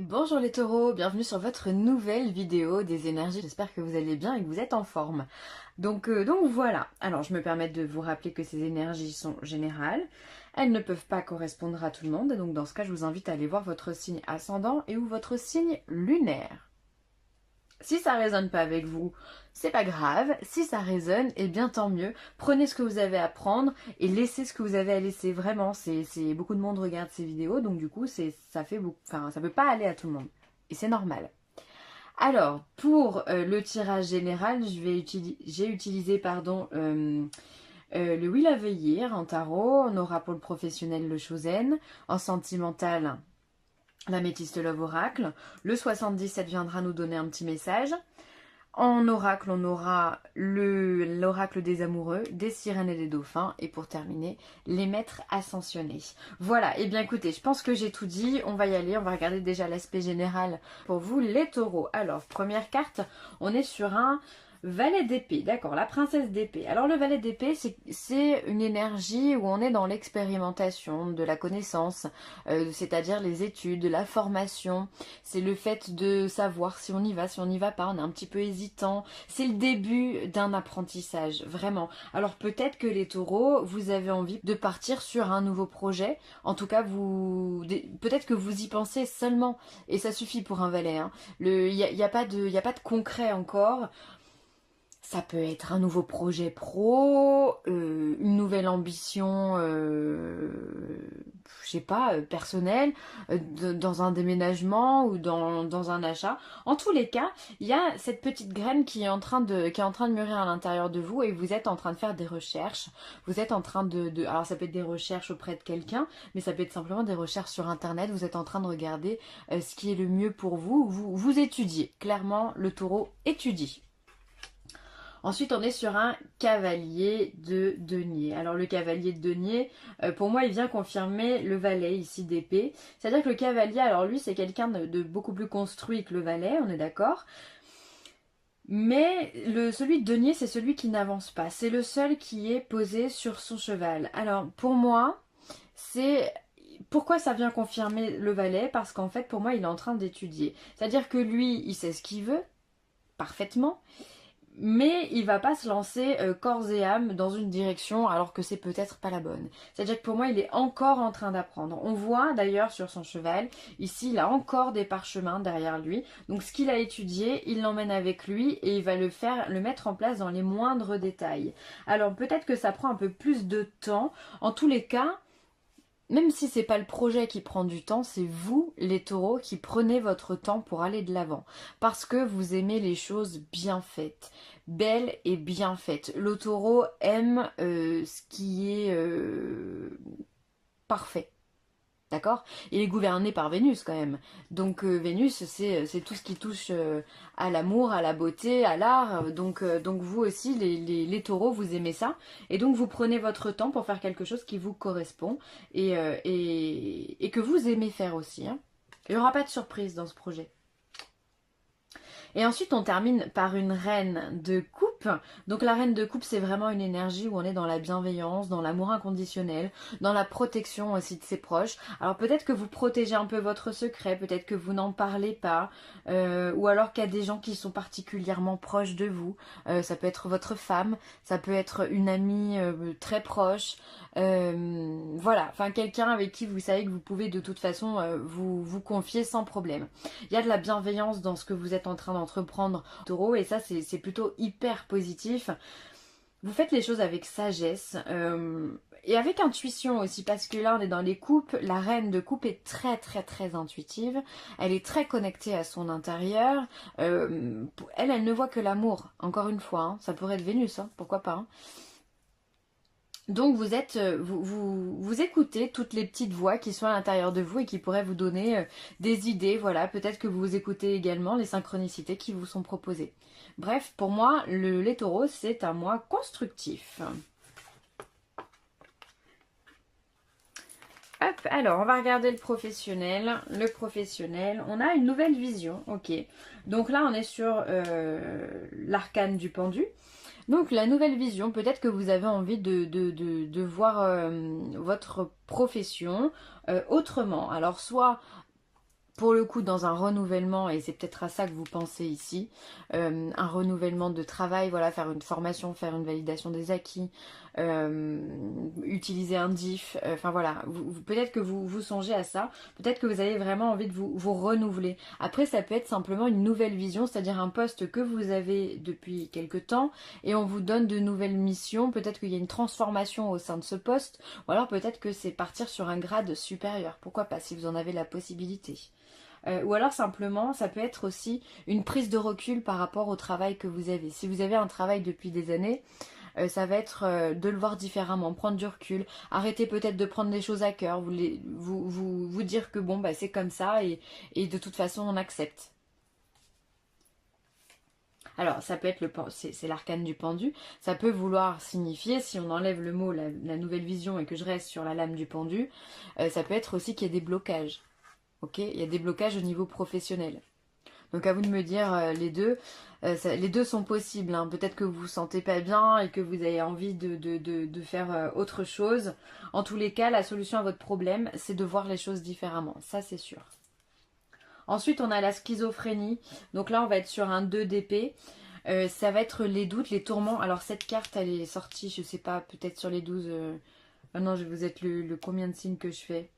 Bonjour les taureaux, bienvenue sur votre nouvelle vidéo des énergies. J'espère que vous allez bien et que vous êtes en forme. Donc voilà, alors je me permets de vous rappeler que ces énergies sont générales. Elles ne peuvent pas correspondre à tout le monde. Donc dans ce cas, je vous invite à aller voir votre signe ascendant et ou votre signe lunaire. Si ça résonne pas avec vous, c'est pas grave. Si ça résonne, eh bien tant mieux. Prenez ce que vous avez à prendre et laissez ce que vous avez à laisser. Vraiment, c'est beaucoup de monde regarde ces vidéos, donc du coup, ça fait beaucoup. Enfin, ça peut pas aller à tout le monde et c'est normal. Alors, pour le tirage général, j'ai utilisé le Wheel of the Year en tarot. On aura pour le professionnel le Chosen, en sentimental l'améthyste Love Oracle. Le 77 viendra nous donner un petit message. En oracle, on aura l'oracle des amoureux, des sirènes et des dauphins. Et pour terminer, les maîtres ascensionnés. Voilà, et bien écoutez, je pense que j'ai tout dit. On va y aller, on va regarder déjà l'aspect général pour vous, les taureaux. Alors, première carte, on est sur un valet d'épée, d'accord, la princesse d'épée. Alors le valet d'épée, c'est une énergie où on est dans l'expérimentation, de la connaissance, c'est-à-dire les études, la formation. C'est le fait de savoir si on y va, si on n'y va pas, on est un petit peu hésitant. C'est le début d'un apprentissage, vraiment. Alors peut-être que les taureaux, vous avez envie de partir sur un nouveau projet. En tout cas, peut-être que vous y pensez seulement, et ça suffit pour un valet. Hein. Il n'y a pas de concret encore. Ça peut être un nouveau projet pro, une nouvelle ambition, je sais pas, personnelle, dans un déménagement ou dans un achat. En tous les cas, il y a cette petite graine qui est en train de mûrir à l'intérieur de vous et vous êtes en train de faire des recherches. Vous êtes en train alors ça peut être des recherches auprès de quelqu'un, mais ça peut être simplement des recherches sur internet. Vous êtes en train de regarder ce qui est le mieux pour vous. Vous étudiez. Clairement, le taureau étudie. Ensuite, on est sur un cavalier de denier. Alors, le cavalier de denier, pour moi, il vient confirmer le valet ici d'épée. C'est-à-dire que le cavalier, alors lui, c'est quelqu'un de beaucoup plus construit que le valet, on est d'accord. Mais celui de denier, c'est celui qui n'avance pas. C'est le seul qui est posé sur son cheval. Alors, pour moi, c'est... Pourquoi ça vient confirmer le valet? Parce qu'en fait, pour moi, il est en train d'étudier. C'est-à-dire que lui, il sait ce qu'il veut, parfaitement. Mais il va pas se lancer corps et âme dans une direction alors que c'est peut-être pas la bonne. C'est-à-dire que pour moi, il est encore en train d'apprendre. On voit d'ailleurs sur son cheval, ici, il a encore des parchemins derrière lui. Donc ce qu'il a étudié, il l'emmène avec lui et il va le mettre en place dans les moindres détails. Alors peut-être que ça prend un peu plus de temps. En tous les cas, même si c'est pas le projet qui prend du temps, c'est vous, les taureaux, qui prenez votre temps pour aller de l'avant. Parce que vous aimez les choses bien faites, belles et bien faites. Le taureau aime ce qui est parfait. D'accord? Il est gouverné par Vénus quand même. Donc Vénus, c'est tout ce qui touche à l'amour, à la beauté, à l'art. Donc vous aussi, les taureaux, vous aimez ça. Et donc vous prenez votre temps pour faire quelque chose qui vous correspond et que vous aimez faire aussi. Hein. Il n'y aura pas de surprise dans ce projet. Et ensuite, on termine par une reine de coupe. Donc la reine de coupe, c'est vraiment une énergie où on est dans la bienveillance, dans l'amour inconditionnel, dans la protection aussi de ses proches. Alors peut-être que vous protégez un peu votre secret, peut-être que vous n'en parlez pas, ou alors qu'il y a des gens qui sont particulièrement proches de vous. Ça peut être votre femme, ça peut être une amie très proche. Voilà, enfin quelqu'un avec qui vous savez que vous pouvez de toute façon vous confier sans problème. Il y a de la bienveillance dans ce que vous êtes en train d'entreprendre, taureau, et ça c'est plutôt hyper positif. Vous faites les choses avec sagesse et avec intuition aussi, parce que là on est dans les coupes. La reine de coupe est très très très intuitive, elle est très connectée à son intérieur. Elle ne voit que l'amour, encore une fois, hein. Ça pourrait être Vénus, hein, pourquoi pas, hein. Donc vous écoutez toutes les petites voix qui sont à l'intérieur de vous et qui pourraient vous donner des idées. Voilà, peut-être que vous écoutez également les synchronicités qui vous sont proposées. Bref, pour moi, les taureaux, c'est un mois constructif. Hop, alors on va regarder le professionnel. Le professionnel, on a une nouvelle vision, ok. Donc là, on est sur l'arcane du pendu. Donc la nouvelle vision, peut-être que vous avez envie de voir votre profession autrement. Alors soit pour le coup dans un renouvellement, et c'est peut-être à ça que vous pensez ici, un renouvellement de travail, voilà, faire une formation, faire une validation des acquis, utiliser un diff, enfin voilà, peut-être que vous songez à ça, peut-être que vous avez vraiment envie de vous renouveler. Après ça peut être simplement une nouvelle vision, c'est-à-dire un poste que vous avez depuis quelque temps, et on vous donne de nouvelles missions, peut-être qu'il y a une transformation au sein de ce poste, ou alors peut-être que c'est partir sur un grade supérieur, pourquoi pas, si vous en avez la possibilité. Ou alors simplement, ça peut être aussi une prise de recul par rapport au travail que vous avez. Si vous avez un travail depuis des années, ça va être de le voir différemment, prendre du recul, arrêter peut-être de prendre les choses à cœur, vous dire que bon, bah, c'est comme ça et de toute façon on accepte. Alors, ça peut être c'est l'arcane du pendu. Ça peut vouloir signifier, si on enlève le mot la nouvelle vision et que je reste sur la lame du pendu, ça peut être aussi qu'il y a des blocages. Ok, il y a des blocages au niveau professionnel. Donc à vous de me dire les deux. Les deux sont possibles. Hein. Peut-être que vous vous sentez pas bien et que vous avez envie de faire autre chose. En tous les cas, la solution à votre problème, c'est de voir les choses différemment. Ça, c'est sûr. Ensuite, on a la schizophrénie. Donc là, on va être sur un 2 d'épée. Ça va être les doutes, les tourments. Alors cette carte, elle est sortie, je sais pas, peut-être sur les 12... Ah non, vous êtes le combien de signes que je fais?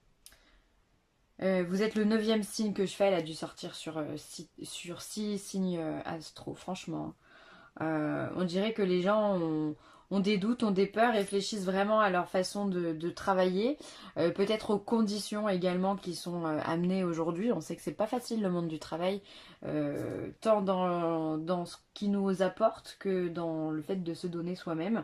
Vous êtes le 9e signe que je fais, elle a dû sortir sur 6 signes astro, franchement. On dirait que les gens ont des doutes, ont des peurs, réfléchissent vraiment à leur façon de travailler, peut-être aux conditions également qui sont amenées aujourd'hui. On sait que c'est pas facile le monde du travail, tant dans ce qui nous apporte que dans le fait de se donner soi-même.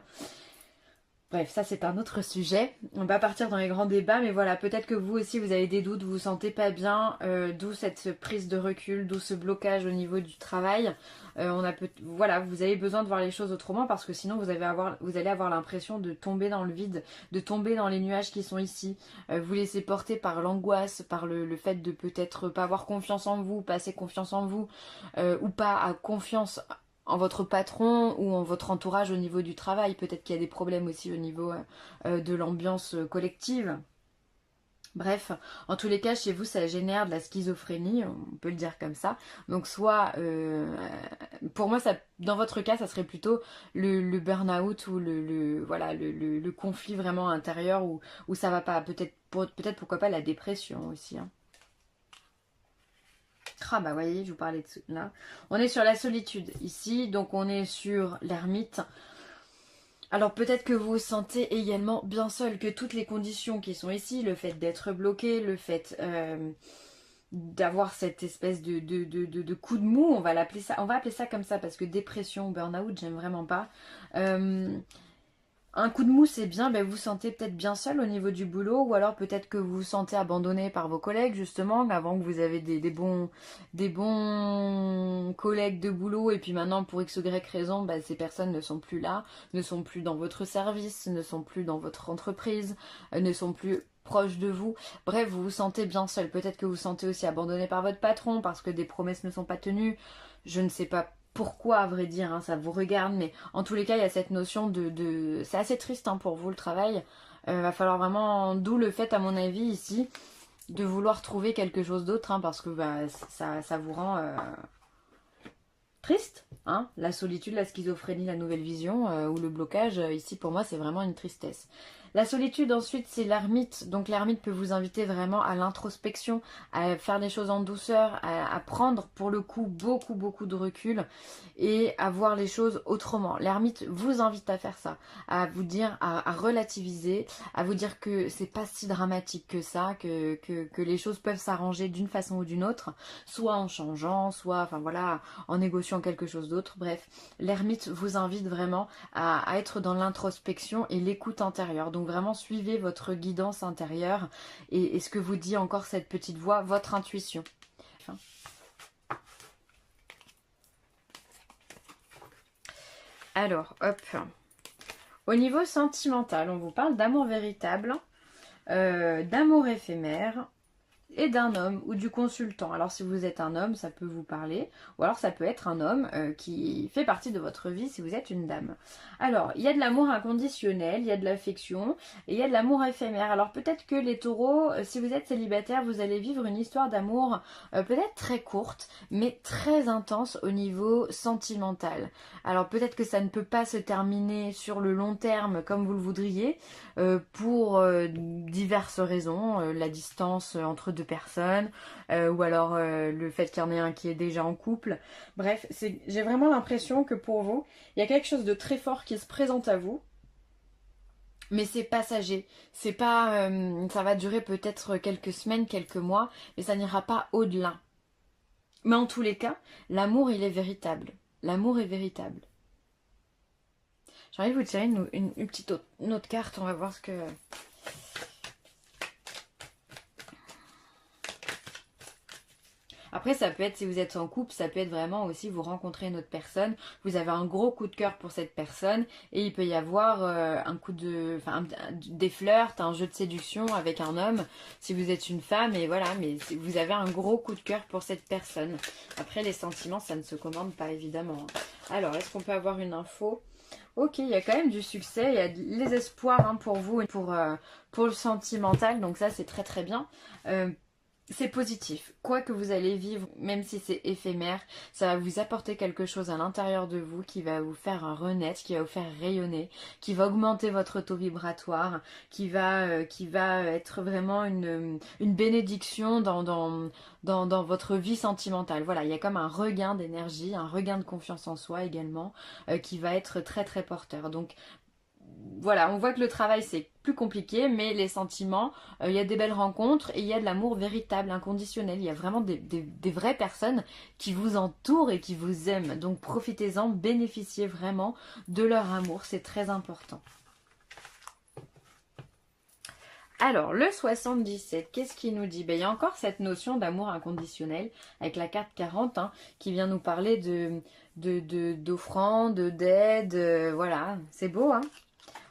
Bref, ça c'est un autre sujet. On va partir dans les grands débats, mais voilà, peut-être que vous aussi vous avez des doutes, vous vous sentez pas bien, d'où cette prise de recul, d'où ce blocage au niveau du travail. Voilà, vous avez besoin de voir les choses autrement parce que sinon vous allez avoir l'impression de tomber dans le vide, de tomber dans les nuages qui sont ici. Vous laissez porter par l'angoisse, par le fait de peut-être pas avoir confiance en vous, pas assez confiance en vous, ou pas à confiance en votre patron ou en votre entourage au niveau du travail. Peut-être qu'il y a des problèmes aussi au niveau de l'ambiance collective. Bref, en tous les cas, chez vous, ça génère de la schizophrénie, on peut le dire comme ça. Donc soit, pour moi, dans votre cas, ça serait plutôt le burn-out ou voilà, le conflit vraiment intérieur où ça va pas. Peut-être pourquoi pas la dépression aussi. Hein. Ah bah voyez, je vous parlais de là. On est sur la solitude ici, donc on est sur l'ermite. Alors peut-être que vous vous sentez également bien seul, que toutes les conditions qui sont ici, le fait d'être bloqué, le fait d'avoir cette espèce de coup de mou, on va appeler ça comme ça parce que dépression, burn-out, j'aime vraiment pas. Un coup de mou, c'est bien, ben vous vous sentez peut-être bien seul au niveau du boulot, ou alors peut-être que vous vous sentez abandonné par vos collègues, justement, avant que vous avez des bons collègues de boulot, et puis maintenant, pour X ou Y raison, ben, ces personnes ne sont plus là, ne sont plus dans votre service, ne sont plus dans votre entreprise, ne sont plus proches de vous. Bref, vous vous sentez bien seul. Peut-être que vous vous sentez aussi abandonné par votre patron, parce que des promesses ne sont pas tenues. Je ne sais pas pourquoi, à vrai dire, hein, ça vous regarde, mais en tous les cas, il y a cette notion c'est assez triste hein, pour vous le travail. Va falloir vraiment, d'où le fait, à mon avis, ici, de vouloir trouver quelque chose d'autre, hein, parce que bah, ça vous rend triste. Hein, la solitude, la schizophrénie, la nouvelle vision, ou le blocage, ici, pour moi, c'est vraiment une tristesse. La solitude, ensuite, c'est l'ermite. Donc l'ermite peut vous inviter vraiment à l'introspection, à faire des choses en douceur, à prendre pour le coup beaucoup de recul et à voir les choses autrement. L'ermite vous invite à faire ça, à vous dire, à relativiser, à vous dire que c'est pas si dramatique que ça, que les choses peuvent s'arranger d'une façon ou d'une autre, soit en changeant, soit, enfin voilà, en négociant quelque chose d'autre. Bref, l'ermite vous invite vraiment à être dans l'introspection et l'écoute intérieure. Donc vraiment suivez votre guidance intérieure et ce que vous dit encore cette petite voix, votre intuition. Alors, hop. Au niveau sentimental, on vous parle d'amour véritable, d'amour éphémère et d'un homme ou du consultant. Alors si vous êtes un homme, ça peut vous parler, ou alors ça peut être un homme qui fait partie de votre vie si vous êtes une dame. Alors, il y a de l'amour inconditionnel, il y a de l'affection, et il y a de l'amour éphémère. Alors peut-être que les taureaux, si vous êtes célibataire, vous allez vivre une histoire d'amour peut-être très courte, mais très intense au niveau sentimental. Alors peut-être que ça ne peut pas se terminer sur le long terme comme vous le voudriez, pour diverses raisons, la distance entre deux personnes, ou alors le fait qu'il y en ait un qui est déjà en couple. Bref, j'ai vraiment l'impression que pour vous, il y a quelque chose de très fort qui se présente à vous. Mais c'est passager, c'est pas, ça va durer peut-être quelques semaines, quelques mois, mais ça n'ira pas au-delà. Mais en tous les cas, l'amour il est véritable. L'amour est véritable. J'ai envie de vous tirer une petite une autre carte, on va voir ce que... Après, ça peut être, si vous êtes en couple, ça peut être vraiment aussi vous rencontrez une autre personne, vous avez un gros coup de cœur pour cette personne, et il peut y avoir un coup de, enfin, des flirts, un jeu de séduction avec un homme, si vous êtes une femme, et voilà, mais vous avez un gros coup de cœur pour cette personne. Après, les sentiments, ça ne se commande pas, évidemment. Alors, est-ce qu'on peut avoir une info ? Ok, il y a quand même du succès, il y a les espoirs hein, pour vous et pour le sentimental, donc ça, c'est très très bien. C'est positif. Quoi que vous allez vivre, même si c'est éphémère, ça va vous apporter quelque chose à l'intérieur de vous qui va vous faire un renaître, qui va vous faire rayonner, qui va augmenter votre taux vibratoire, qui va être vraiment une bénédiction dans votre vie sentimentale. Voilà, il y a comme un regain d'énergie, un regain de confiance en soi également, qui va être très très porteur. Donc voilà, on voit que le travail c'est plus compliqué, mais les sentiments, il y a des belles rencontres et il y a de l'amour véritable, inconditionnel. Il y a vraiment des vraies personnes qui vous entourent et qui vous aiment. Donc profitez-en, bénéficiez vraiment de leur amour, c'est très important. Alors, le 77, qu'est-ce qu'il nous dit? Il y a encore cette notion d'amour inconditionnel avec la carte 40 hein, qui vient nous parler d'offrande, d'aide, voilà, c'est beau hein.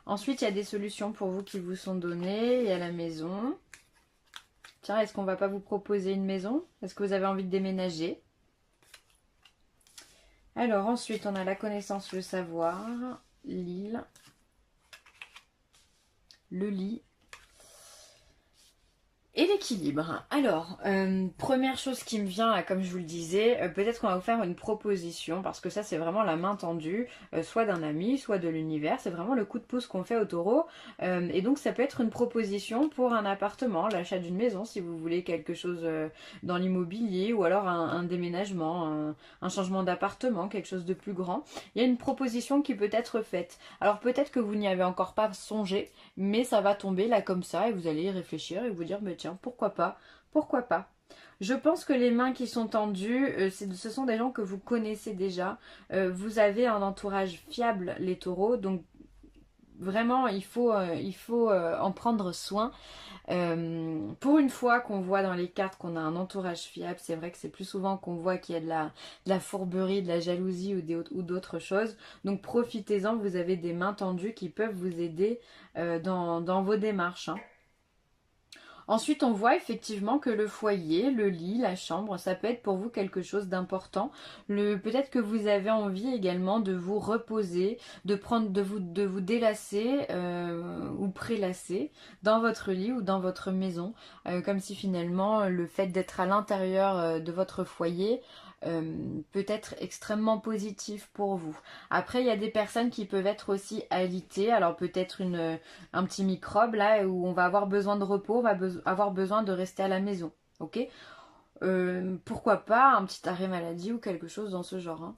Ensuite, il y a des solutions pour vous qui vous sont données. Il y a la maison. Tiens, est-ce qu'on va pas vous proposer une maison? Est-ce que vous avez envie de déménager? Alors, ensuite, on a la connaissance, le savoir, l'île, le lit et l'équilibre. Alors, première chose qui me vient, là, comme je vous le disais, peut-être qu'on va vous faire une proposition, parce que ça c'est vraiment la main tendue, soit d'un ami, soit de l'univers, c'est vraiment le coup de pouce qu'on fait au taureau, et donc ça peut être une proposition pour un appartement, l'achat d'une maison, si vous voulez quelque chose dans l'immobilier, ou alors un déménagement, un changement d'appartement, quelque chose de plus grand. Il y a une proposition qui peut être faite. Alors peut-être que vous n'y avez encore pas songé, mais ça va tomber là comme ça, et vous allez y réfléchir et vous dire, mais tiens, pourquoi pas? Pourquoi pas? Je pense que les mains qui sont tendues, ce sont des gens que vous connaissez déjà. Vous avez un entourage fiable, les taureaux, donc vraiment il faut en prendre soin. Pour une fois qu'on voit dans les cartes qu'on a un entourage fiable, c'est vrai que c'est plus souvent qu'on voit qu'il y a de la fourberie, de la jalousie ou d'autres choses. Donc profitez-en, vous avez des mains tendues qui peuvent vous aider dans vos démarches. Hein. Ensuite, on voit effectivement que le foyer, le lit, la chambre, ça peut être pour vous quelque chose d'important. Peut-être que vous avez envie également de vous reposer, de vous délasser ou prélasser dans votre lit ou dans votre maison, comme si finalement le fait d'être à l'intérieur de votre foyer peut être extrêmement positif pour vous. Après, il y a des personnes qui peuvent être aussi alitées, alors peut-être un petit microbe là où on va avoir besoin de repos, on va avoir besoin de rester à la maison, ok. Pourquoi pas un petit arrêt maladie ou quelque chose dans ce genre. Hein.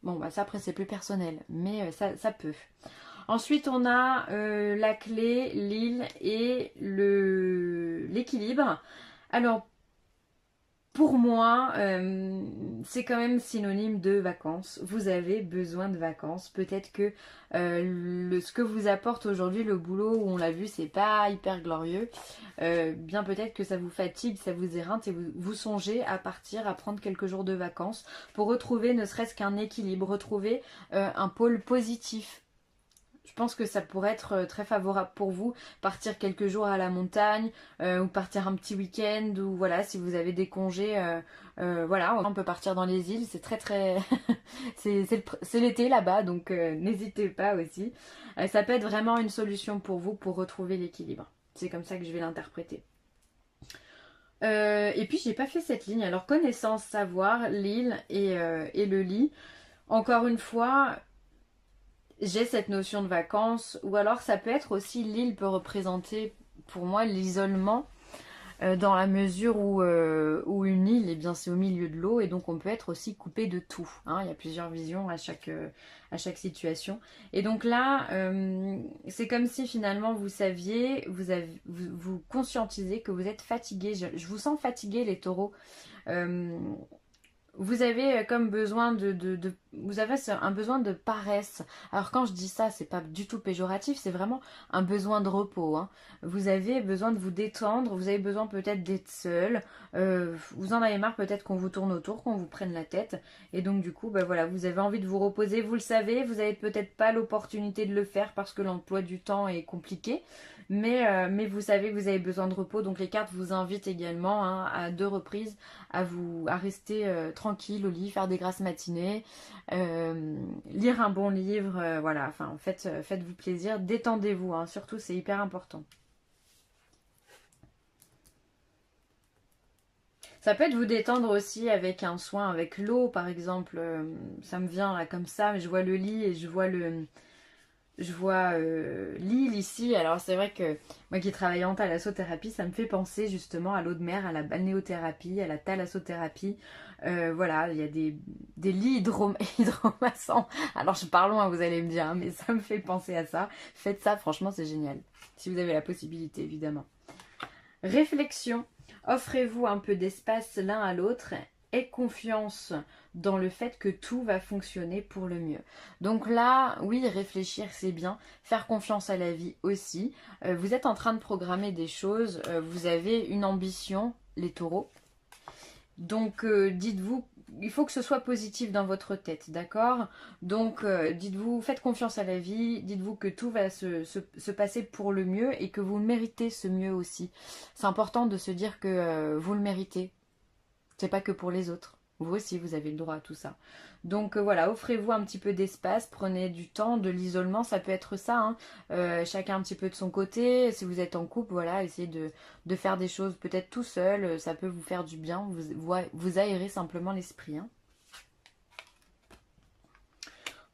Bon, bah ça après c'est plus personnel, mais ça peut. Ensuite, on a la clé, l'île et l'équilibre. Alors, pour moi, c'est quand même synonyme de vacances. Vous avez besoin de vacances. Peut-être que ce que vous apporte aujourd'hui le boulot, où on l'a vu, c'est pas hyper glorieux. Bien peut-être que ça vous fatigue, ça vous éreinte et vous songez à partir, à prendre quelques jours de vacances pour retrouver ne serait-ce qu'un équilibre, retrouver un pôle positif. Je pense que ça pourrait être très favorable pour vous, partir quelques jours à la montagne, ou partir un petit week-end, ou voilà, si vous avez des congés, voilà, on peut partir dans les îles, c'est très très... c'est l'été là-bas, donc n'hésitez pas aussi. Ça peut être vraiment une solution pour vous pour retrouver l'équilibre. C'est comme ça que je vais l'interpréter. Et puis j'ai pas fait cette ligne. Alors connaissance, savoir, l'île et le lit. Encore une fois, j'ai cette notion de vacances, ou alors ça peut être aussi, l'île peut représenter pour moi l'isolement, dans la mesure où une île, eh bien, c'est au milieu de l'eau et donc on peut être aussi coupé de tout, hein. Il y a plusieurs visions à chaque situation. Et donc là, c'est comme si finalement vous saviez, vous conscientisez que vous êtes fatigué. Je vous sens fatigué, les taureaux. Euh, Vous avez comme besoin vous avez un besoin de paresse. Alors quand je dis ça, c'est pas du tout péjoratif, c'est vraiment un besoin de repos, hein. Vous avez besoin de vous détendre, vous avez besoin peut-être d'être seul, vous en avez marre peut-être qu'on vous tourne autour, qu'on vous prenne la tête, et donc du coup, bah voilà, vous avez envie de vous reposer, vous le savez, vous avez peut-être pas l'opportunité de le faire parce que l'emploi du temps est compliqué, mais vous savez que vous avez besoin de repos, donc les cartes vous invitent également, hein, à 2 reprises à rester tranquille au lit, faire des grasses matinées, lire un bon livre, voilà, enfin faites-vous plaisir, détendez-vous, hein, surtout c'est hyper important. Ça peut être vous détendre aussi avec un soin, avec l'eau par exemple, ça me vient là comme ça, mais je vois le lit et je vois l'île ici. Alors c'est vrai que moi qui travaille en thalassothérapie, ça me fait penser justement à l'eau de mer, à la balnéothérapie, à la thalassothérapie. Voilà, il y a des lits hydromassants. Alors je parle loin, vous allez me dire, hein, mais ça me fait penser à ça. Faites ça, franchement c'est génial. Si vous avez la possibilité, évidemment. Réflexion. Offrez-vous un peu d'espace l'un à l'autre et confiance dans le fait que tout va fonctionner pour le mieux. Donc là, oui, réfléchir c'est bien, faire confiance à la vie aussi. Vous êtes en train de programmer des choses, vous avez une ambition, les taureaux. Donc dites-vous, il faut que ce soit positif dans votre tête, d'accord? Donc dites-vous, faites confiance à la vie, dites-vous que tout va se passer pour le mieux et que vous méritez ce mieux aussi. C'est important de se dire que vous le méritez. C'est pas que pour les autres. Vous aussi, vous avez le droit à tout ça. Donc voilà, offrez-vous un petit peu d'espace, prenez du temps, de l'isolement, ça peut être ça, hein. Chacun un petit peu de son côté. Si vous êtes en couple, voilà, essayez de faire des choses peut-être tout seul, ça peut vous faire du bien, vous aérez simplement l'esprit, hein.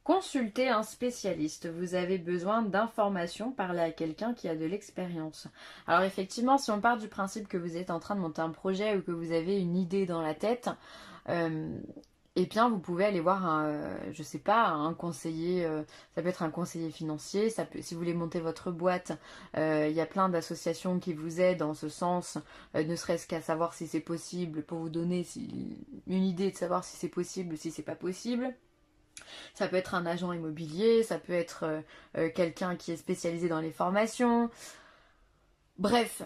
Consultez un spécialiste. Vous avez besoin d'informations, parlez à quelqu'un qui a de l'expérience. Alors effectivement, si on part du principe que vous êtes en train de monter un projet ou que vous avez une idée dans la tête, eh bien vous pouvez aller voir je sais pas, un conseiller, ça peut être un conseiller financier, si vous voulez monter votre boîte, il y a plein d'associations qui vous aident en ce sens, ne serait-ce qu'à savoir si c'est possible, pour vous donner une idée de savoir si c'est possible ou si c'est pas possible. Ça peut être un agent immobilier, ça peut être quelqu'un qui est spécialisé dans les formations. Bref,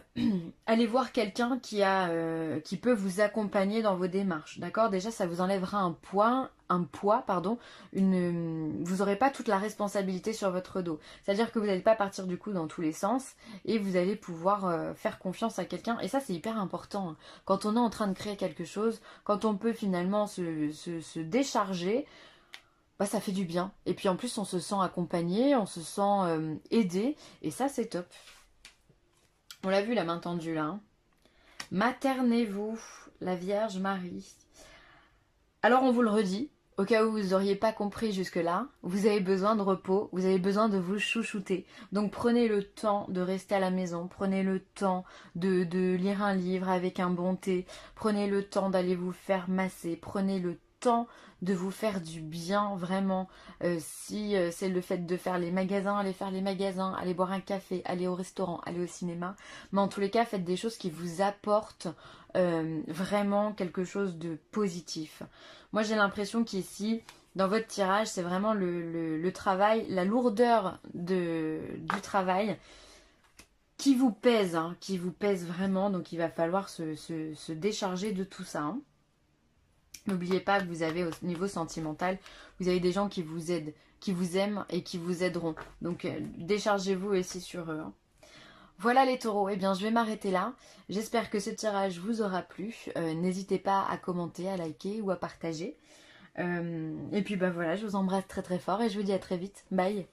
allez voir quelqu'un qui peut vous accompagner dans vos démarches, d'accord? Déjà, ça vous enlèvera un poids, pardon, vous n'aurez pas toute la responsabilité sur votre dos. C'est-à-dire que vous n'allez pas partir du coup dans tous les sens et vous allez pouvoir faire confiance à quelqu'un. Et ça, c'est hyper important, hein. Quand on est en train de créer quelque chose, quand on peut finalement se décharger, bah ça fait du bien. Et puis en plus, on se sent accompagné, on se sent aidé. Et ça, c'est top. On l'a vu, la main tendue là, hein. Maternez-vous, la Vierge Marie. Alors on vous le redit, au cas où vous n'auriez pas compris jusque-là, vous avez besoin de repos, vous avez besoin de vous chouchouter. Donc prenez le temps de rester à la maison, prenez le temps de lire un livre avec un bon thé, prenez le temps d'aller vous faire masser, prenez le temps de vous faire du bien vraiment. Si c'est le fait de faire les magasins, allez faire les magasins, allez boire un café, aller au restaurant, aller au cinéma, mais en tous les cas faites des choses qui vous apportent vraiment quelque chose de positif. Moi j'ai l'impression qu'ici dans votre tirage c'est vraiment le travail, la lourdeur du travail qui vous pèse, hein, qui vous pèse vraiment, donc il va falloir se décharger de tout ça, hein. N'oubliez pas que vous avez au niveau sentimental, vous avez des gens qui vous aident, qui vous aiment et qui vous aideront. Donc déchargez-vous aussi sur eux. Hein. Voilà les taureaux, eh bien je vais m'arrêter là. J'espère que ce tirage vous aura plu. N'hésitez pas à commenter, à liker ou à partager. Et puis bah voilà, je vous embrasse très très fort et je vous dis à très vite. Bye.